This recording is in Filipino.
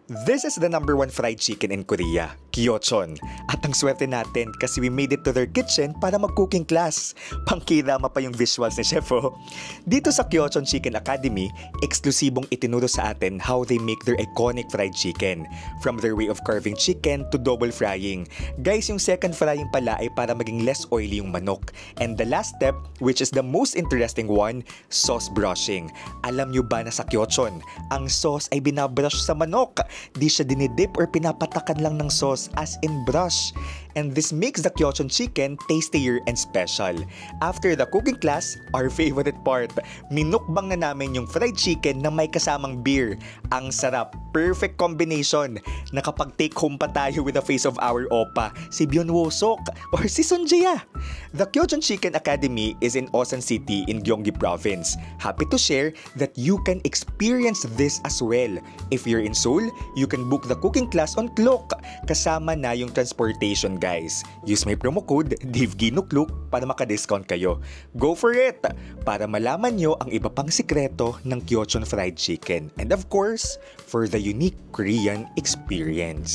This is the #1 fried chicken in Korea, Kyochon. At ang swerte natin kasi we made it to their kitchen para mag-cooking class. Pangkirama pa yung visuals ni Chef oh. Dito sa Kyochon Chicken Academy, eksklusibong itinuro sa atin how they make their iconic fried chicken. From their way of carving chicken to double frying. Guys, yung second frying pala ay para maging less oily yung manok. And the last step, which is the most interesting one, sauce brushing. Alam nyo ba na sa Kyochon, ang sauce ay binabrush sa manok? Di siya dinidip or pinapatakan lang ng sauce as in brush. And this makes the Kyochon chicken tastier and special. After the cooking class, our favorite part, minukbang na namin yung fried chicken na may kasamang beer. Ang sarap, perfect combination. Nakapag-take home pa tayo with the face of our opa, si Byun-woo Sok or si Sunjia. The Kyochon Chicken Academy is in Osan City in Gyeonggi Province. Happy to share that you can experience this as well. If you're in Seoul, you can book the cooking class on Klook. Kasama na yung transportation, guys. Use my promo code DIVGINUKLUK para maka-discount kayo. Go for it! Para malaman nyo ang iba pang sikreto ng Kyochon Fried Chicken. And of course, for the unique Korean experience.